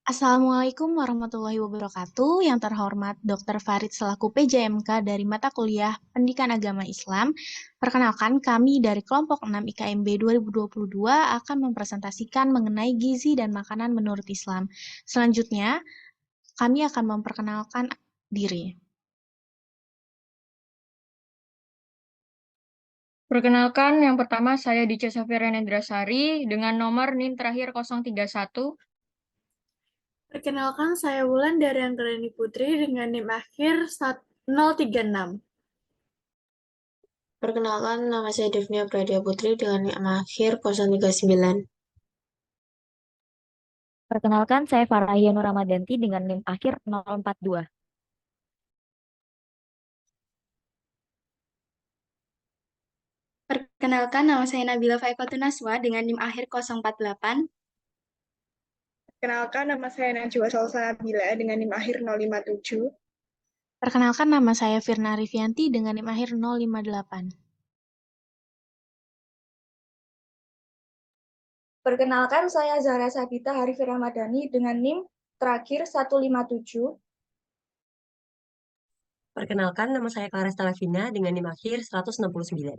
Assalamualaikum warahmatullahi wabarakatuh. Yang terhormat Dr. Farid selaku PJMK dari mata kuliah Pendidikan Agama Islam. Perkenalkan, kami dari kelompok 6 IKMB 2022 akan mempresentasikan mengenai gizi dan makanan menurut Islam. Selanjutnya, kami akan memperkenalkan diri. Perkenalkan, yang pertama saya Dice Safira Nedrasari dengan nomor NIM terakhir 031. Perkenalkan, saya Wulan dari Anggreni Putri dengan NIM akhir 036. Perkenalkan, nama saya Devnia Pradia Putri dengan NIM akhir 039. Perkenalkan, saya Farahia Nur Ramadanti dengan NIM akhir 042. Perkenalkan, nama saya Nabila Faikotun Naswa dengan NIM akhir 048. Perkenalkan, nama saya Najwa Salsabila dengan NIM akhir 057. Perkenalkan, nama saya Firna Rifianti dengan NIM akhir 058. Perkenalkan, saya Zahra Sabita Harifir Ramadhani dengan NIM terakhir 157. Perkenalkan, nama saya Clara Stalavina dengan NIM akhir 169.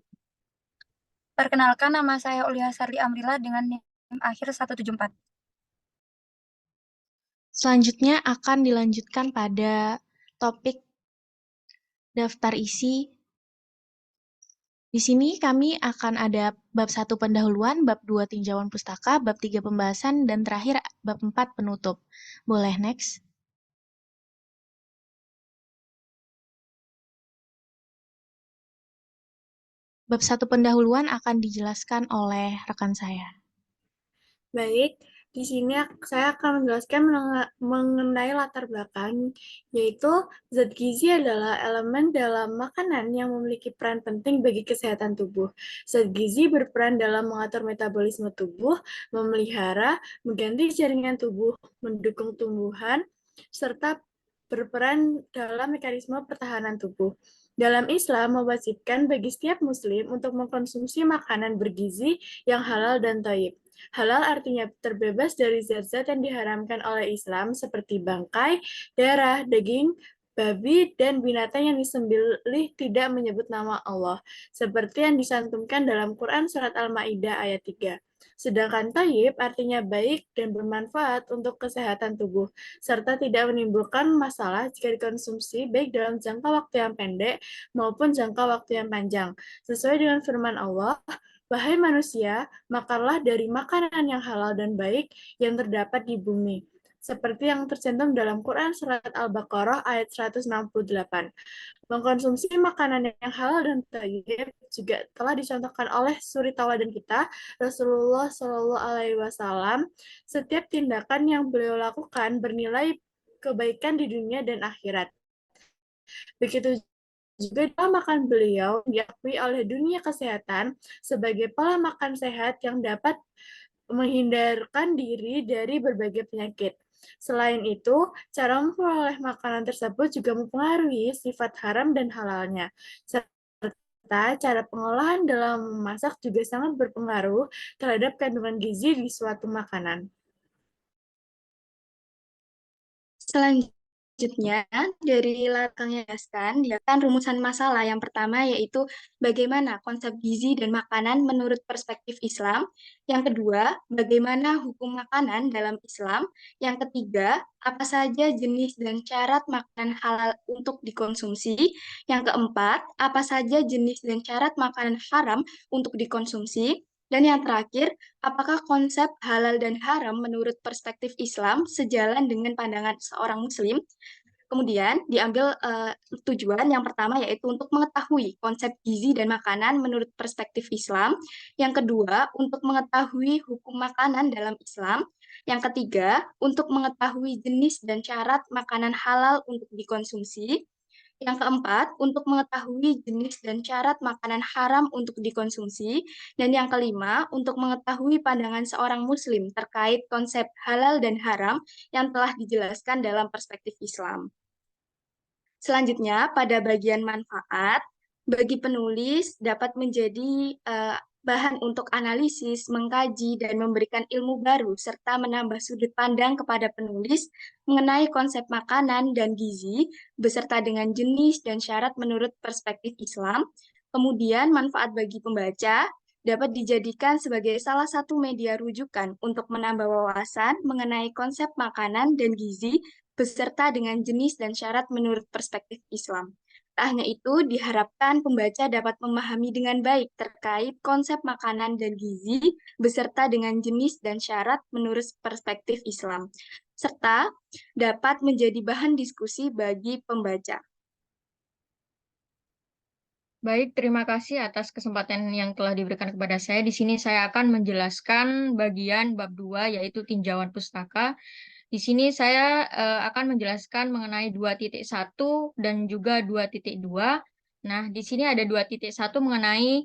Perkenalkan, nama saya Ulia Sarli Amrila dengan NIM akhir 174. Selanjutnya akan dilanjutkan pada topik daftar isi. Di sini kami akan ada bab 1 pendahuluan, bab 2 tinjauan pustaka, bab 3 pembahasan, dan terakhir bab 4 penutup. Boleh next? Bab 1 pendahuluan akan dijelaskan oleh rekan saya. Baik, di sini saya akan menjelaskan mengenai latar belakang, yaitu zat gizi adalah elemen dalam makanan yang memiliki peran penting bagi kesehatan tubuh. Zat gizi berperan dalam mengatur metabolisme tubuh, memelihara, mengganti jaringan tubuh, mendukung tumbuhan, serta berperan dalam mekanisme pertahanan tubuh. Dalam Islam, mewajibkan bagi setiap muslim untuk mengkonsumsi makanan bergizi yang halal dan thayyib. Halal artinya terbebas dari zat-zat yang diharamkan oleh Islam seperti bangkai, darah, daging, babi, dan binatang yang disembelih tidak menyebut nama Allah, seperti yang disantumkan dalam Quran Surat Al-Ma'idah ayat 3. Sedangkan thayyib artinya baik dan bermanfaat untuk kesehatan tubuh, serta tidak menimbulkan masalah jika dikonsumsi baik dalam jangka waktu yang pendek maupun jangka waktu yang panjang. Sesuai dengan firman Allah, "Wahai manusia, makanlah dari makanan yang halal dan baik yang terdapat di bumi." Seperti yang tercantum dalam Quran Surat Al-Baqarah ayat 168. Mengkonsumsi makanan yang halal dan thayyib juga telah dicontohkan oleh suri tauladan kita, Rasulullah Shallallahu Alaihi Wasallam. Setiap tindakan yang beliau lakukan bernilai kebaikan di dunia dan akhirat. Begitu juga pola makan beliau diakui oleh dunia kesehatan sebagai pola makan sehat yang dapat menghindarkan diri dari berbagai penyakit. Selain itu, cara memperoleh makanan tersebut juga mempengaruhi sifat haram dan halalnya, serta cara pengolahan dalam memasak juga sangat berpengaruh terhadap kandungan gizi di suatu makanan. Selanjutnya, dari belakangnya dijelaskan rumusan masalah. Yang pertama yaitu bagaimana konsep gizi dan makanan menurut perspektif Islam. Yang kedua, bagaimana hukum makanan dalam Islam. Yang ketiga, apa saja jenis dan syarat makanan halal untuk dikonsumsi. Yang keempat, apa saja jenis dan syarat makanan haram untuk dikonsumsi. Dan yang terakhir, apakah konsep halal dan haram menurut perspektif Islam sejalan dengan pandangan seorang Muslim? Kemudian diambil tujuan yang pertama yaitu untuk mengetahui konsep gizi dan makanan menurut perspektif Islam. Yang kedua, untuk mengetahui hukum makanan dalam Islam. Yang ketiga, untuk mengetahui jenis dan syarat makanan halal untuk dikonsumsi. Yang keempat, untuk mengetahui jenis dan syarat makanan haram untuk dikonsumsi. Dan yang kelima, untuk mengetahui pandangan seorang Muslim terkait konsep halal dan haram yang telah dijelaskan dalam perspektif Islam. Selanjutnya, pada bagian manfaat, bagi penulis dapat menjadi bahan untuk analisis, mengkaji, dan memberikan ilmu baru, serta menambah sudut pandang kepada penulis mengenai konsep makanan dan gizi, beserta dengan jenis dan syarat menurut perspektif Islam. Kemudian, manfaat bagi pembaca dapat dijadikan sebagai salah satu media rujukan untuk menambah wawasan mengenai konsep makanan dan gizi, beserta dengan jenis dan syarat menurut perspektif Islam. Tak hanya itu, diharapkan pembaca dapat memahami dengan baik terkait konsep makanan dan gizi, beserta dengan jenis dan syarat menurut perspektif Islam, serta dapat menjadi bahan diskusi bagi pembaca. Baik, terima kasih atas kesempatan yang telah diberikan kepada saya. Di sini saya akan menjelaskan bagian bab 2, yaitu tinjauan pustaka. Di sini saya akan menjelaskan mengenai 2.1 dan juga 2.2. Nah, di sini ada 2.1 mengenai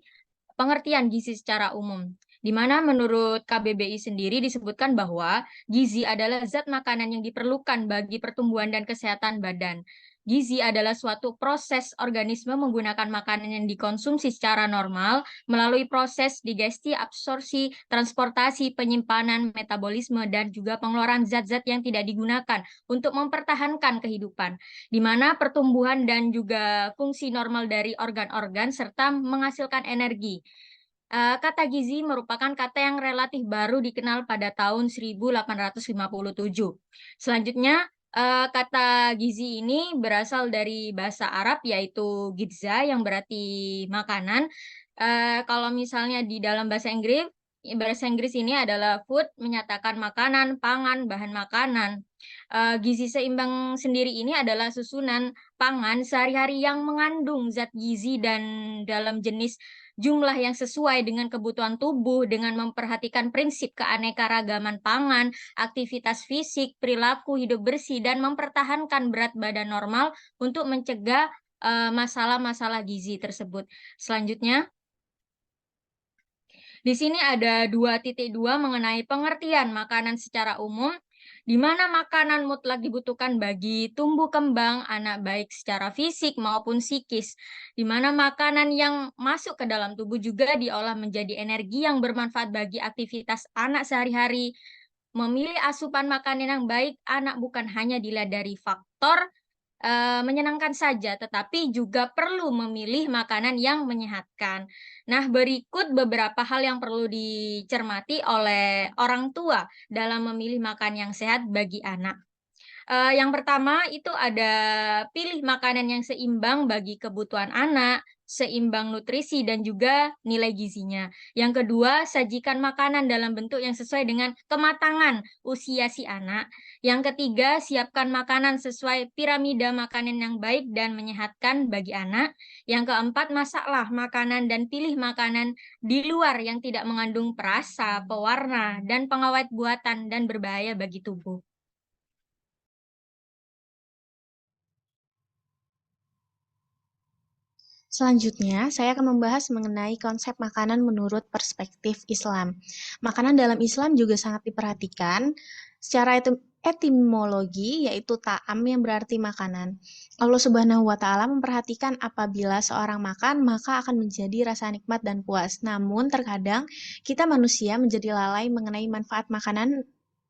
pengertian gizi secara umum, di mana menurut KBBI sendiri disebutkan bahwa gizi adalah zat makanan yang diperlukan bagi pertumbuhan dan kesehatan badan. Gizi adalah suatu proses organisme menggunakan makanan yang dikonsumsi secara normal melalui proses digesti, absorpsi, transportasi, penyimpanan, metabolisme, dan juga pengeluaran zat-zat yang tidak digunakan untuk mempertahankan kehidupan, di mana pertumbuhan dan juga fungsi normal dari organ-organ serta menghasilkan energi. Kata gizi merupakan kata yang relatif baru dikenal pada tahun 1857. Selanjutnya, kata gizi ini berasal dari bahasa Arab yaitu gidza yang berarti makanan. Kalau misalnya di dalam bahasa Inggris ini adalah food, menyatakan makanan, pangan, bahan makanan. Gizi seimbang sendiri ini adalah susunan pangan sehari-hari yang mengandung zat gizi dan dalam jenis jumlah yang sesuai dengan kebutuhan tubuh dengan memperhatikan prinsip keanekaragaman pangan, aktivitas fisik, perilaku hidup bersih, dan mempertahankan berat badan normal untuk mencegah masalah-masalah gizi tersebut. Selanjutnya, di sini ada 2.2 mengenai pengertian makanan secara umum, di mana makanan mutlak dibutuhkan bagi tumbuh kembang anak baik secara fisik maupun psikis, di mana makanan yang masuk ke dalam tubuh juga diolah menjadi energi yang bermanfaat bagi aktivitas anak sehari-hari. Memilih asupan makanan yang baik anak bukan hanya dilihat dari faktor menyenangkan saja, tetapi juga perlu memilih makanan yang menyehatkan. Nah, berikut beberapa hal yang perlu dicermati oleh orang tua dalam memilih makan yang sehat bagi anak. Yang pertama itu ada pilih makanan yang seimbang bagi kebutuhan anak, seimbang nutrisi dan juga nilai gizinya. Yang kedua, sajikan makanan dalam bentuk yang sesuai dengan kematangan usia si anak. Yang ketiga, siapkan makanan sesuai piramida makanan yang baik dan menyehatkan bagi anak. Yang keempat, masaklah makanan dan pilih makanan di luar yang tidak mengandung perasa, pewarna, dan pengawet buatan dan berbahaya bagi tubuh. Selanjutnya, saya akan membahas mengenai konsep makanan menurut perspektif Islam. Makanan dalam Islam juga sangat diperhatikan secara etimologi, yaitu ta'am yang berarti makanan. Allah Subhanahu wa Ta'ala memperhatikan apabila seorang makan, maka akan menjadi rasa nikmat dan puas. Namun, terkadang kita manusia menjadi lalai mengenai manfaat makanan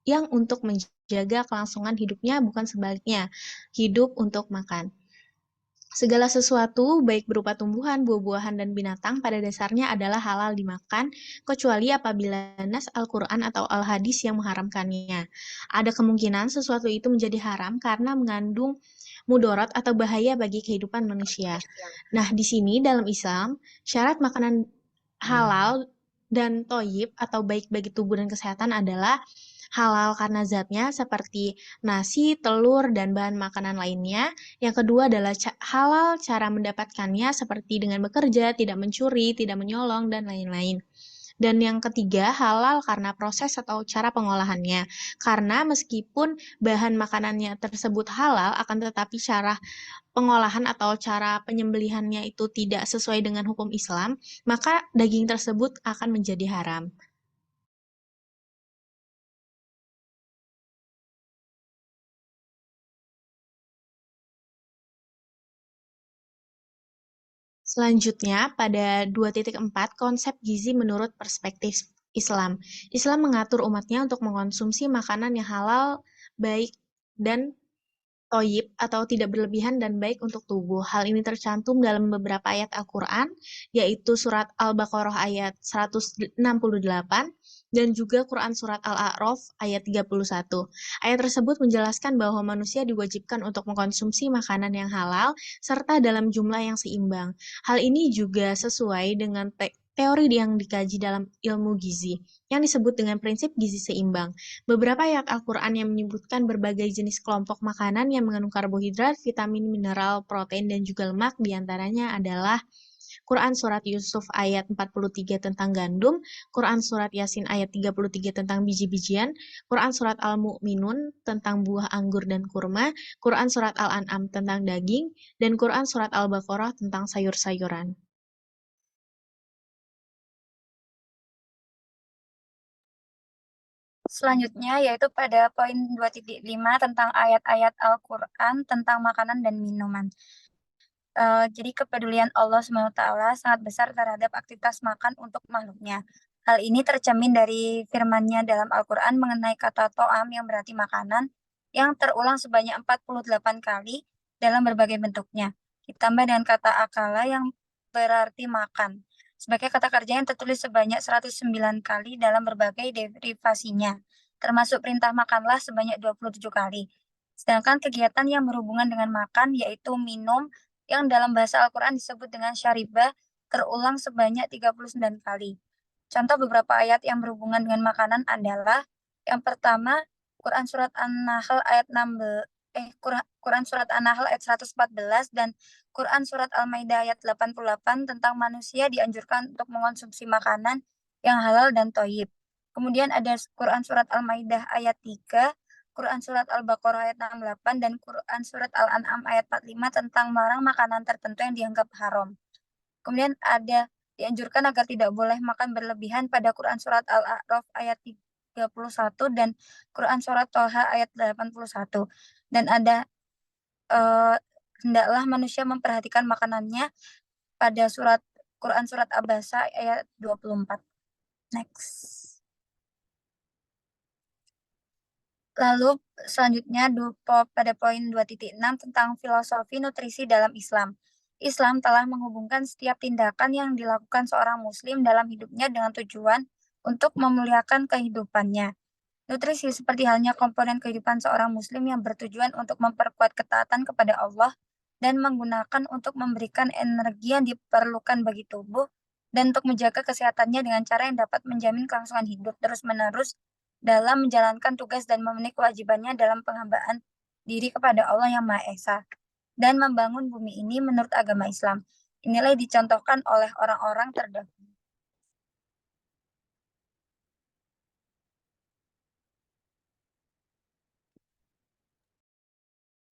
yang untuk menjaga kelangsungan hidupnya, bukan sebaliknya, hidup untuk makan. Segala sesuatu, baik berupa tumbuhan, buah-buahan, dan binatang, pada dasarnya adalah halal dimakan, kecuali apabila nas Al-Quran atau Al-Hadis yang mengharamkannya. Ada kemungkinan sesuatu itu menjadi haram karena mengandung mudarat atau bahaya bagi kehidupan manusia. Nah, di sini dalam Islam, syarat makanan halal dan toyib atau baik bagi tubuh dan kesehatan adalah halal karena zatnya seperti nasi, telur, dan bahan makanan lainnya. Yang kedua adalah halal cara mendapatkannya seperti dengan bekerja, tidak mencuri, tidak menyolong, dan lain-lain. Dan yang ketiga, halal karena proses atau cara pengolahannya. Karena meskipun bahan makanannya tersebut halal, akan tetapi cara pengolahan atau cara penyembelihannya itu tidak sesuai dengan hukum Islam, maka daging tersebut akan menjadi haram. Selanjutnya, pada 2.4, konsep gizi menurut perspektif Islam. Islam mengatur umatnya untuk mengkonsumsi makanan yang halal, baik dan toyib atau tidak berlebihan dan baik untuk tubuh. Hal ini tercantum dalam beberapa ayat Al-Quran, yaitu surat Al-Baqarah ayat 168 dan juga Quran surat Al-A'raf ayat 31. Ayat tersebut menjelaskan bahwa manusia diwajibkan untuk mengkonsumsi makanan yang halal serta dalam jumlah yang seimbang. Hal ini juga sesuai dengan teori yang dikaji dalam ilmu gizi, yang disebut dengan prinsip gizi seimbang. Beberapa ayat Al-Quran yang menyebutkan berbagai jenis kelompok makanan yang mengandung karbohidrat, vitamin, mineral, protein, dan juga lemak, diantaranya adalah Quran Surat Yusuf ayat 43 tentang gandum, Quran Surat Yasin ayat 33 tentang biji-bijian, Quran Surat Al-Mu'minun tentang buah anggur dan kurma, Quran Surat Al-An'am tentang daging, dan Quran Surat Al-Baqarah tentang sayur-sayuran. Selanjutnya yaitu pada poin 2.5 tentang ayat-ayat Al-Quran tentang makanan dan minuman. Jadi kepedulian Allah SWT sangat besar terhadap aktivitas makan untuk makhluknya. Hal ini tercermin dari firman-Nya dalam Al-Quran mengenai kata to'am yang berarti makanan yang terulang sebanyak 48 kali dalam berbagai bentuknya. Ditambah dengan kata akala yang berarti makan. Sebagai kata kerja yang tertulis sebanyak 109 kali dalam berbagai derivasinya, termasuk perintah makanlah sebanyak 27 kali. Sedangkan kegiatan yang berhubungan dengan makan yaitu minum, yang dalam bahasa Al-Quran disebut dengan syaribah, terulang sebanyak 39 kali. Contoh beberapa ayat yang berhubungan dengan makanan adalah yang pertama, Quran Surat An-Nahl ayat 16, Quran Surat An-Nahl ayat 114 dan Quran Surat Al-Maidah ayat 88 tentang manusia dianjurkan untuk mengonsumsi makanan yang halal dan toyib. Kemudian ada Quran Surat Al-Maidah ayat 3, Quran Surat Al-Baqarah ayat 68 dan Quran Surat Al-An'am ayat 45 tentang melarang makanan tertentu yang dianggap haram. Kemudian ada dianjurkan agar tidak boleh makan berlebihan pada Quran Surat Al-A'raf ayat 31 dan Quran Surat Toha ayat 81. Dan ada hendaklah manusia memperhatikan makanannya pada Quran Surat Abasa ayat 24. Next. Lalu selanjutnya pada poin 2.6 tentang filosofi nutrisi dalam Islam. Islam telah menghubungkan setiap tindakan yang dilakukan seorang muslim dalam hidupnya dengan tujuan untuk memuliakan kehidupannya. Nutrisi seperti halnya komponen kehidupan seorang muslim yang bertujuan untuk memperkuat ketaatan kepada Allah dan menggunakan untuk memberikan energi yang diperlukan bagi tubuh dan untuk menjaga kesehatannya dengan cara yang dapat menjamin kelangsungan hidup terus-menerus dalam menjalankan tugas dan memenuhi kewajibannya dalam penghambaan diri kepada Allah yang Maha Esa dan membangun bumi ini menurut agama Islam. Inilah dicontohkan oleh orang-orang terdahulu.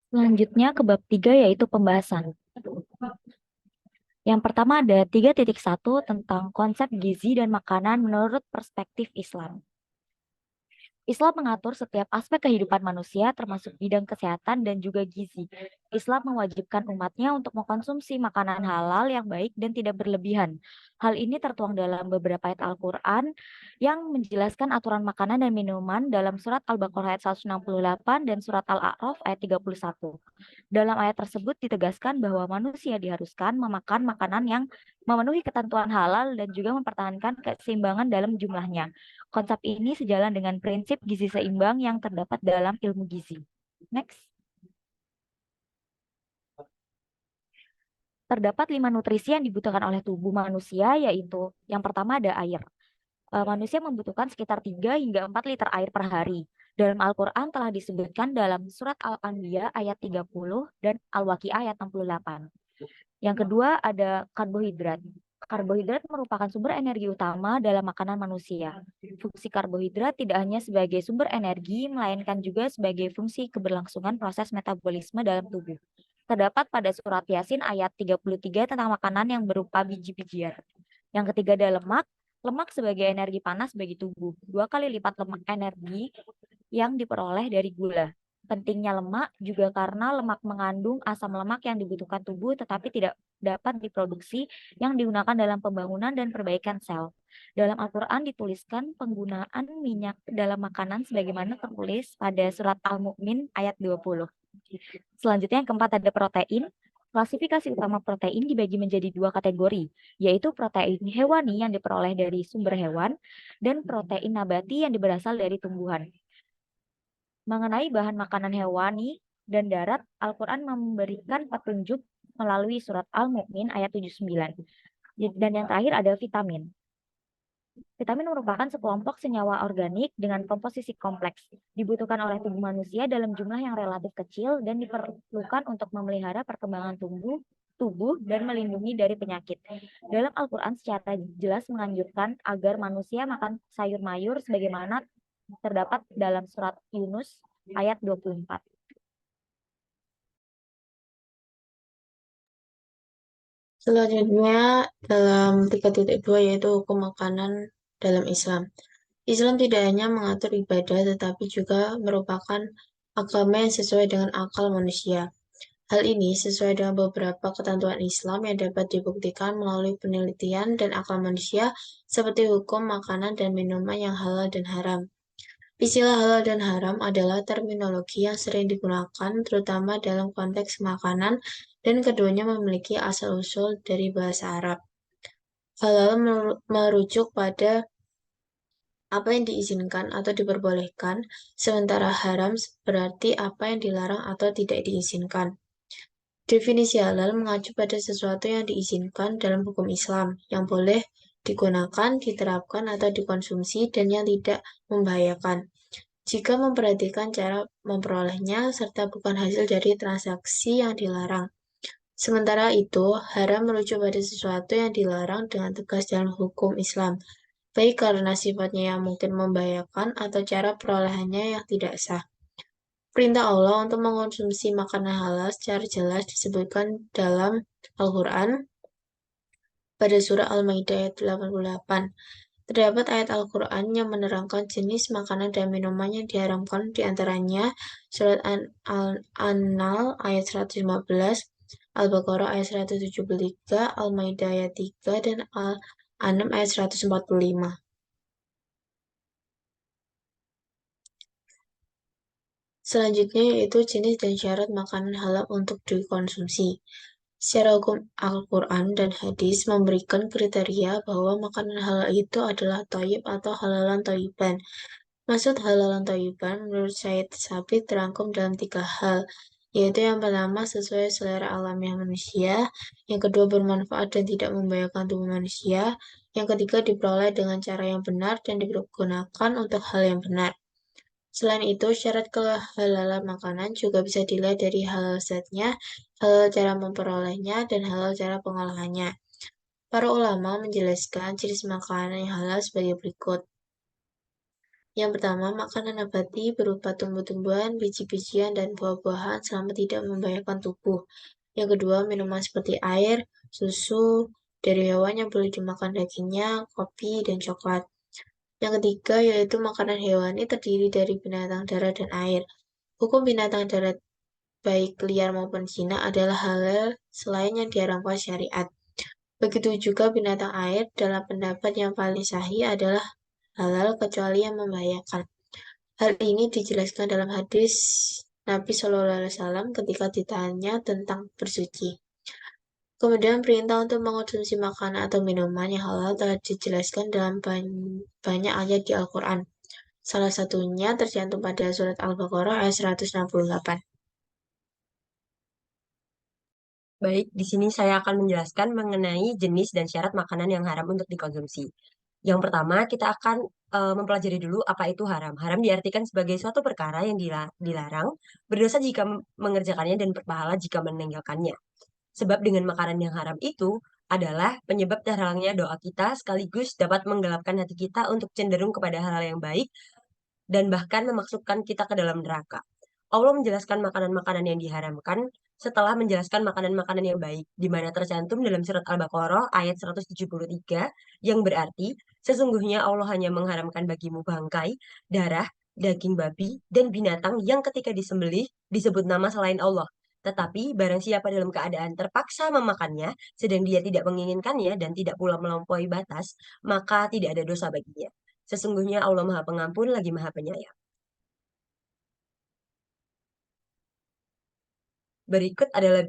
Selanjutnya ke bab 3 yaitu pembahasan. Yang pertama ada 3.1 tentang konsep gizi dan makanan menurut perspektif Islam. Islam mengatur setiap aspek kehidupan manusia termasuk bidang kesehatan dan juga gizi. Islam mewajibkan umatnya untuk mengkonsumsi makanan halal yang baik dan tidak berlebihan. Hal ini tertuang dalam beberapa ayat Al-Quran yang menjelaskan aturan makanan dan minuman dalam surat Al-Baqarah ayat 168 dan surat Al-A'raf ayat 31. Dalam ayat tersebut ditegaskan bahwa manusia diharuskan memakan makanan yang memenuhi ketentuan halal dan juga mempertahankan keseimbangan dalam jumlahnya. Konsep ini sejalan dengan prinsip gizi seimbang yang terdapat dalam ilmu gizi. Next. Terdapat 5 nutrisi yang dibutuhkan oleh tubuh manusia, yaitu yang pertama ada air. Manusia membutuhkan sekitar 3 hingga 4 liter air per hari. Dalam Al-Quran telah disebutkan dalam surat Al-Anbiya ayat 30 dan Al-Waqi'ah ayat 68. Yang kedua ada karbohidrat. Karbohidrat merupakan sumber energi utama dalam makanan manusia. Fungsi karbohidrat tidak hanya sebagai sumber energi, melainkan juga sebagai fungsi keberlangsungan proses metabolisme dalam tubuh. Terdapat pada surat Yasin ayat 33 tentang makanan yang berupa biji-bijian. Yang ketiga ada lemak. Lemak sebagai energi panas bagi tubuh. 2 kali lipat lemak energi yang diperoleh dari gula. Pentingnya lemak juga karena lemak mengandung asam lemak yang dibutuhkan tubuh tetapi tidak dapat diproduksi yang digunakan dalam pembangunan dan perbaikan sel. Dalam Al-Quran dituliskan penggunaan minyak dalam makanan sebagaimana tertulis pada surat Al-Mu'min ayat 20. Selanjutnya yang keempat ada protein. Klasifikasi utama protein dibagi menjadi dua kategori, yaitu protein hewani yang diperoleh dari sumber hewan dan protein nabati yang berasal dari tumbuhan. Mengenai bahan makanan hewani dan darat, Al-Quran memberikan petunjuk melalui surat Al-Mu'min ayat 79. Dan yang terakhir ada vitamin. Vitamin merupakan sekelompok senyawa organik dengan komposisi kompleks. Dibutuhkan oleh tubuh manusia dalam jumlah yang relatif kecil dan diperlukan untuk memelihara perkembangan tubuh dan melindungi dari penyakit. Dalam Al-Quran secara jelas menganjurkan agar manusia makan sayur mayur sebagaimana terdapat dalam surat Yunus ayat 24. Selanjutnya dalam 3.2 yaitu hukum makanan dalam Islam. Islam tidak hanya mengatur ibadah tetapi juga merupakan agama yang sesuai dengan akal manusia. Hal ini sesuai dengan beberapa ketentuan Islam yang dapat dibuktikan melalui penelitian dan akal manusia seperti hukum makanan dan minuman yang halal dan haram. Istilah halal dan haram adalah terminologi yang sering digunakan terutama dalam konteks makanan dan keduanya memiliki asal-usul dari bahasa Arab. Halal merujuk pada apa yang diizinkan atau diperbolehkan, sementara haram berarti apa yang dilarang atau tidak diizinkan. Definisi halal mengacu pada sesuatu yang diizinkan dalam hukum Islam, yang boleh digunakan, diterapkan, atau dikonsumsi, dan yang tidak membahayakan. Jika memperhatikan cara memperolehnya, serta bukan hasil dari transaksi yang dilarang. Sementara itu, haram merujuk pada sesuatu yang dilarang dengan tegas dalam hukum Islam, baik karena sifatnya yang mungkin membahayakan atau cara perolehannya yang tidak sah. Perintah Allah untuk mengonsumsi makanan halal secara jelas disebutkan dalam Al-Quran pada surah Al-Maidah ayat 88. Terdapat ayat Al-Quran yang menerangkan jenis makanan dan minuman yang diharamkan diantaranya surat An-Nahl ayat 115, Al-Baqarah ayat 173, Al-Maidah ayat 3, dan Al-An'am ayat 145. Selanjutnya yaitu jenis dan syarat makanan halal untuk dikonsumsi. Secara hukum Al-Quran dan hadis memberikan kriteria bahwa makanan halal itu adalah thayyib atau halalan thayyiban. Maksud halalan thayyiban menurut Syed Sabit terangkum dalam 3 hal, yaitu yang pertama sesuai selera alamiah manusia, yang kedua bermanfaat dan tidak membahayakan tubuh manusia, yang ketiga diperoleh dengan cara yang benar dan digunakan untuk hal yang benar. Selain itu, syarat kehalalan makanan juga bisa dilihat dari halal zatnya, halal cara memperolehnya, dan halal cara pengolahannya. Para ulama menjelaskan jenis makanan yang halal sebagai berikut. Yang pertama, makanan nabati berupa tumbuh-tumbuhan, biji-bijian, dan buah-buahan selama tidak membahayakan tubuh. Yang kedua, minuman seperti air, susu, dari hewan yang boleh dimakan dagingnya, kopi, dan coklat. Yang ketiga yaitu makanan hewani terdiri dari binatang darat dan air. Hukum binatang darat baik liar maupun jinak adalah halal selain yang diharamkan syariat. Begitu juga binatang air dalam pendapat yang paling sahih adalah halal kecuali yang membahayakan. Hal ini dijelaskan dalam hadis Nabi SAW ketika ditanya tentang bersuci. Kemudian perintah untuk mengonsumsi makanan atau minuman yang halal telah dijelaskan dalam banyak ayat di Al-Quran. Salah satunya tercantum pada surat Al-Baqarah ayat 168. Baik, di sini saya akan menjelaskan mengenai jenis dan syarat makanan yang haram untuk dikonsumsi. Yang pertama, kita akan mempelajari dulu apa itu haram. Haram diartikan sebagai suatu perkara yang dilarang, berdosa jika mengerjakannya dan berpahala jika meninggalkannya. Sebab dengan makanan yang haram itu adalah penyebab terhalangnya doa kita sekaligus dapat menggelapkan hati kita untuk cenderung kepada hal-hal yang baik dan bahkan memasukkan kita ke dalam neraka. Allah menjelaskan makanan-makanan yang diharamkan setelah menjelaskan makanan-makanan yang baik, di mana tercantum dalam surat Al-Baqarah ayat 173, yang berarti, sesungguhnya Allah hanya mengharamkan bagimu bangkai, darah, daging babi, dan binatang yang ketika disembelih disebut nama selain Allah. Tetapi barang siapa dalam keadaan terpaksa memakannya, sedang dia tidak menginginkannya dan tidak pula melampaui batas, maka tidak ada dosa baginya. Sesungguhnya Allah Maha Pengampun lagi Maha Penyayang. Berikut adalah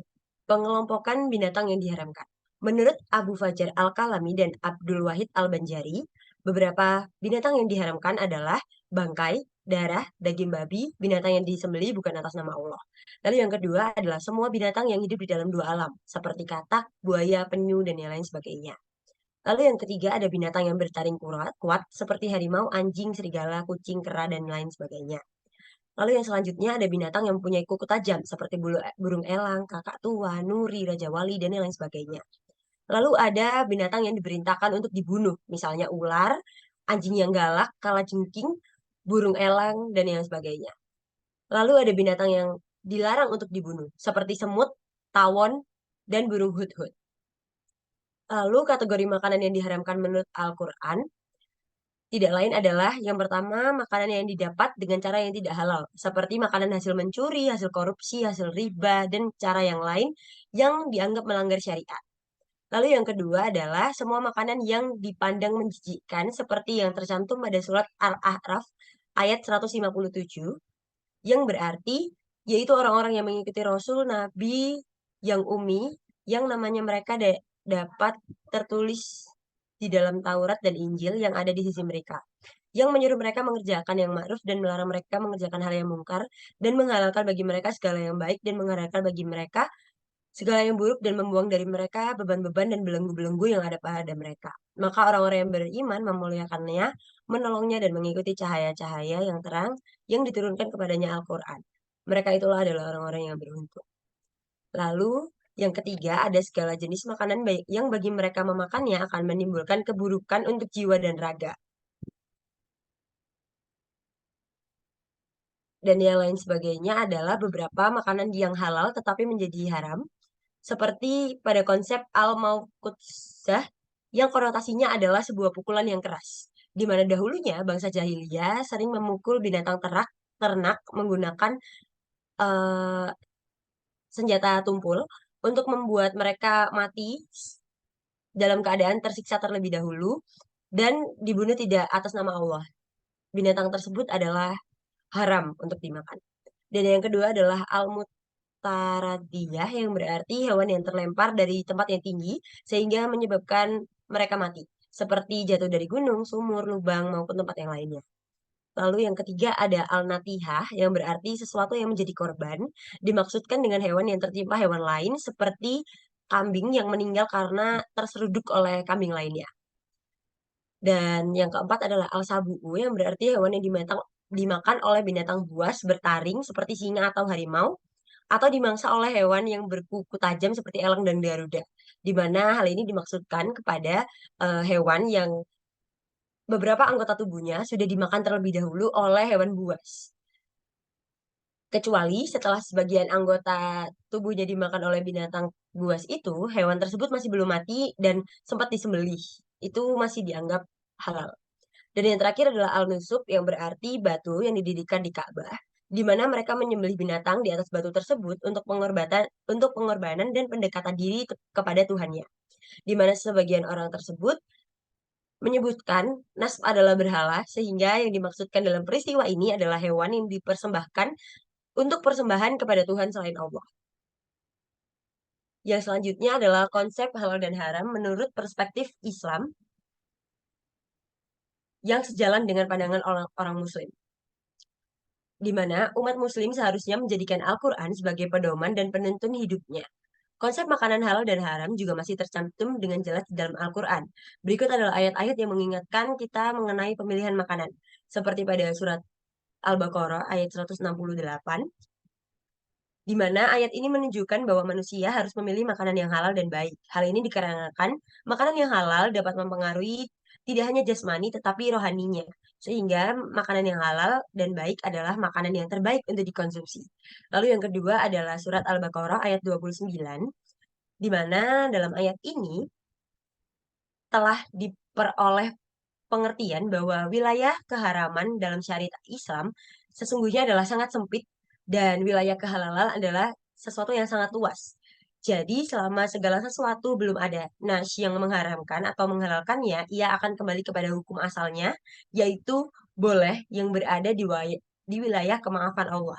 pengelompokan binatang yang diharamkan. Menurut Abu Fajar Al-Kalami dan Abdul Wahid Al-Banjari, beberapa binatang yang diharamkan adalah bangkai, darah, daging babi, binatang yang disembelih bukan atas nama Allah. Lalu yang kedua adalah semua binatang yang hidup di dalam dua alam, seperti katak, buaya, penyu, dan yang lain sebagainya. Lalu yang ketiga ada binatang yang bertaring kuat seperti harimau, anjing, serigala, kucing, kera, dan lain sebagainya. Lalu yang selanjutnya ada binatang yang mempunyai kuku tajam seperti burung elang, kakak tua, nuri, raja wali, dan yang lain sebagainya. Lalu ada binatang yang diperintahkan untuk dibunuh, misalnya ular, anjing yang galak, kalajengking, burung elang, dan yang sebagainya. Lalu ada binatang yang dilarang untuk dibunuh, seperti semut, tawon, dan burung hudhud. Lalu kategori makanan yang diharamkan menurut Al-Quran tidak lain adalah yang pertama makanan yang didapat dengan cara yang tidak halal, seperti makanan hasil mencuri, hasil korupsi, hasil riba, dan cara yang lain yang dianggap melanggar syariat. Lalu yang kedua adalah semua makanan yang dipandang menjijikkan seperti yang tercantum pada surat Al-A'raf ayat 157, yang berarti yaitu orang-orang yang mengikuti Rasul Nabi yang ummi, yang namanya mereka dapat tertulis di dalam Taurat dan Injil yang ada di sisi mereka, yang menyuruh mereka mengerjakan yang ma'ruf dan melarang mereka mengerjakan hal yang mungkar, dan menghalalkan bagi mereka segala yang baik dan mengharamkan bagi mereka segala yang buruk dan membuang dari mereka beban-beban dan belenggu-belenggu yang ada pada mereka. Maka orang-orang yang beriman memuliakannya, menolongnya dan mengikuti cahaya-cahaya yang terang yang diturunkan kepadanya Al-Quran. Mereka itulah adalah orang-orang yang beruntung. Lalu yang ketiga ada segala jenis makanan baik yang bagi mereka memakannya akan menimbulkan keburukan untuk jiwa dan raga. Dan yang lain sebagainya adalah beberapa makanan yang halal tetapi menjadi haram, seperti pada konsep al-mauquzah yang konotasinya adalah sebuah pukulan yang keras, di mana dahulunya bangsa jahiliyah sering memukul binatang ternak menggunakan senjata tumpul untuk membuat mereka mati dalam keadaan tersiksa terlebih dahulu dan dibunuh tidak atas nama Allah. Binatang tersebut adalah haram untuk dimakan. Dan yang kedua adalah al-mutaradiyah yang berarti hewan yang terlempar dari tempat yang tinggi sehingga menyebabkan mereka mati, seperti jatuh dari gunung, sumur, lubang maupun tempat yang lainnya. Lalu yang ketiga ada al-natihah yang berarti sesuatu yang menjadi korban, dimaksudkan dengan hewan yang tertimpa hewan lain seperti kambing yang meninggal karena terseruduk oleh kambing lainnya. Dan yang keempat adalah al-sabu'u yang berarti hewan yang dimakan oleh binatang buas bertaring seperti singa atau harimau, atau dimangsa oleh hewan yang berkuku tajam seperti elang dan garuda. Di mana hal ini dimaksudkan kepada hewan yang beberapa anggota tubuhnya sudah dimakan terlebih dahulu oleh hewan buas. Kecuali setelah sebagian anggota tubuhnya dimakan oleh binatang buas itu, hewan tersebut masih belum mati dan sempat disembelih. Itu masih dianggap halal. Dan yang terakhir adalah al-nusuk yang berarti batu yang didirikan di Ka'bah, di mana mereka menyembelih binatang di atas batu tersebut untuk pengorbanan dan pendekatan diri kepada Tuhannya. Di mana sebagian orang tersebut menyebutkan nasb adalah berhala, sehingga yang dimaksudkan dalam peristiwa ini adalah hewan yang dipersembahkan untuk persembahan kepada Tuhan selain Allah. Yang selanjutnya adalah konsep halal dan haram menurut perspektif Islam yang sejalan dengan pandangan orang Muslim, di mana umat Muslim seharusnya menjadikan Al-Quran sebagai pedoman dan penuntun hidupnya. Konsep makanan halal dan haram juga masih tercantum dengan jelas di dalam Al-Quran. Berikut adalah ayat-ayat yang mengingatkan kita mengenai pemilihan makanan, seperti pada surat Al-Baqarah ayat 168, di mana ayat ini menunjukkan bahwa manusia harus memilih makanan yang halal dan baik. Hal ini dikarenakan makanan yang halal dapat mempengaruhi tidak hanya jasmani tetapi rohaninya. Sehingga makanan yang halal dan baik adalah makanan yang terbaik untuk dikonsumsi. Lalu yang kedua adalah surat Al-Baqarah ayat 29, di mana dalam ayat ini telah diperoleh pengertian bahwa wilayah keharaman dalam syariat Islam sesungguhnya adalah sangat sempit dan wilayah kehalalan adalah sesuatu yang sangat luas. Jadi selama segala sesuatu belum ada nas yang mengharamkan atau menghalalkannya, ia akan kembali kepada hukum asalnya, yaitu boleh yang berada di wilayah kemaafan Allah.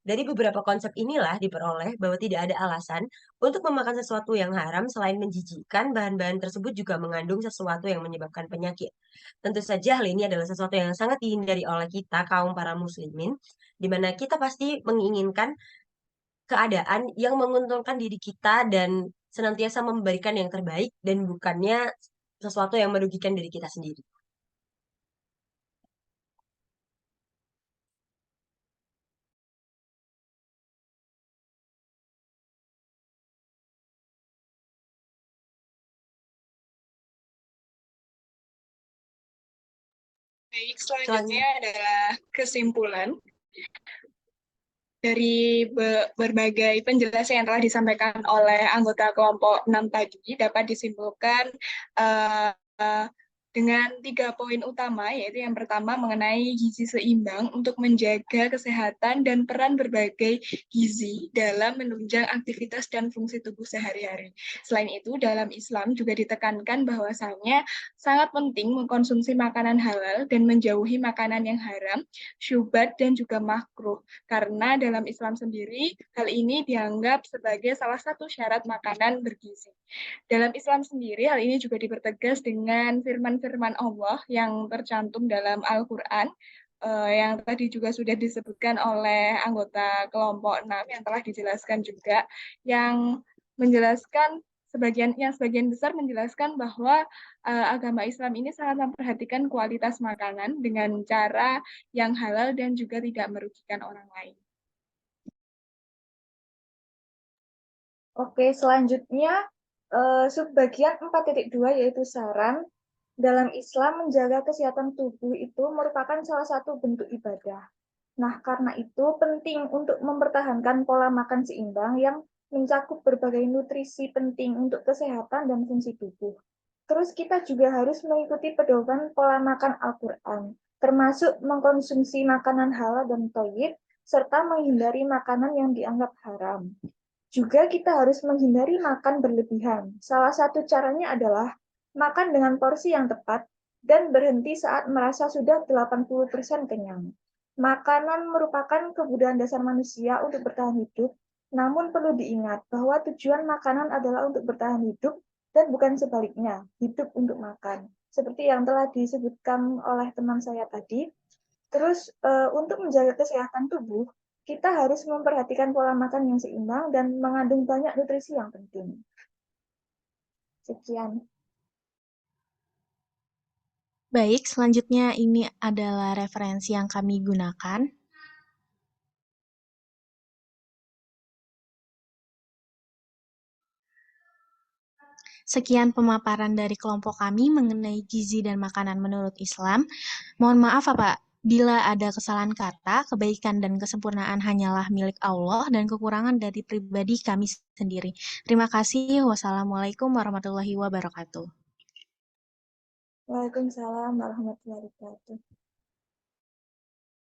Dari beberapa konsep inilah diperoleh bahwa tidak ada alasan untuk memakan sesuatu yang haram selain menjijikkan bahan-bahan tersebut juga mengandung sesuatu yang menyebabkan penyakit. Tentu saja hal ini adalah sesuatu yang sangat dihindari oleh kita, kaum para muslimin, di mana kita pasti menginginkan keadaan yang menguntungkan diri kita dan senantiasa memberikan yang terbaik dan bukannya sesuatu yang merugikan diri kita sendiri. Baik, selanjutnya adalah kesimpulan. Dari berbagai penjelasan yang telah disampaikan oleh anggota kelompok 6 tadi, dapat disimpulkan dengan 3 poin utama, yaitu yang pertama mengenai gizi seimbang untuk menjaga kesehatan dan peran berbagai gizi dalam menunjang aktivitas dan fungsi tubuh sehari-hari. Selain itu, dalam Islam juga ditekankan bahwasannya sangat penting mengkonsumsi makanan halal dan menjauhi makanan yang haram, syubhat, dan juga makruh. Karena dalam Islam sendiri, hal ini dianggap sebagai salah satu syarat makanan bergizi. Dalam Islam sendiri, hal ini juga dipertegas dengan firman-firman Allah yang tercantum dalam Al-Quran, yang tadi juga sudah disebutkan oleh anggota kelompok 6 yang telah dijelaskan juga, yang menjelaskan sebagian besar menjelaskan bahwa agama Islam ini sangat memperhatikan kualitas makanan dengan cara yang halal dan juga tidak merugikan orang lain. Oke, selanjutnya subbagian 4.2 yaitu saran. Dalam Islam, menjaga kesehatan tubuh itu merupakan salah satu bentuk ibadah. Nah, karena itu penting untuk mempertahankan pola makan seimbang yang mencakup berbagai nutrisi penting untuk kesehatan dan fungsi tubuh. Terus kita juga harus mengikuti pedoman pola makan Al-Quran, termasuk mengkonsumsi makanan halal dan thayyib, serta menghindari makanan yang dianggap haram. Juga kita harus menghindari makan berlebihan. Salah satu caranya adalah makan dengan porsi yang tepat dan berhenti saat merasa sudah 80% kenyang. Makanan merupakan kebutuhan dasar manusia untuk bertahan hidup, namun perlu diingat bahwa tujuan makanan adalah untuk bertahan hidup dan bukan sebaliknya, hidup untuk makan. Seperti yang telah disebutkan oleh teman saya tadi. Terus untuk menjaga kesehatan tubuh, kita harus memperhatikan pola makan yang seimbang dan mengandung banyak nutrisi yang penting. Sekian. Baik, selanjutnya ini adalah referensi yang kami gunakan. Sekian pemaparan dari kelompok kami mengenai gizi dan makanan menurut Islam. Mohon maaf bila ada kesalahan kata, kebaikan dan kesempurnaan hanyalah milik Allah dan kekurangan dari pribadi kami sendiri. Terima kasih. Wassalamualaikum warahmatullahi wabarakatuh. Waalaikumsalam warahmatullahi wabarakatuh.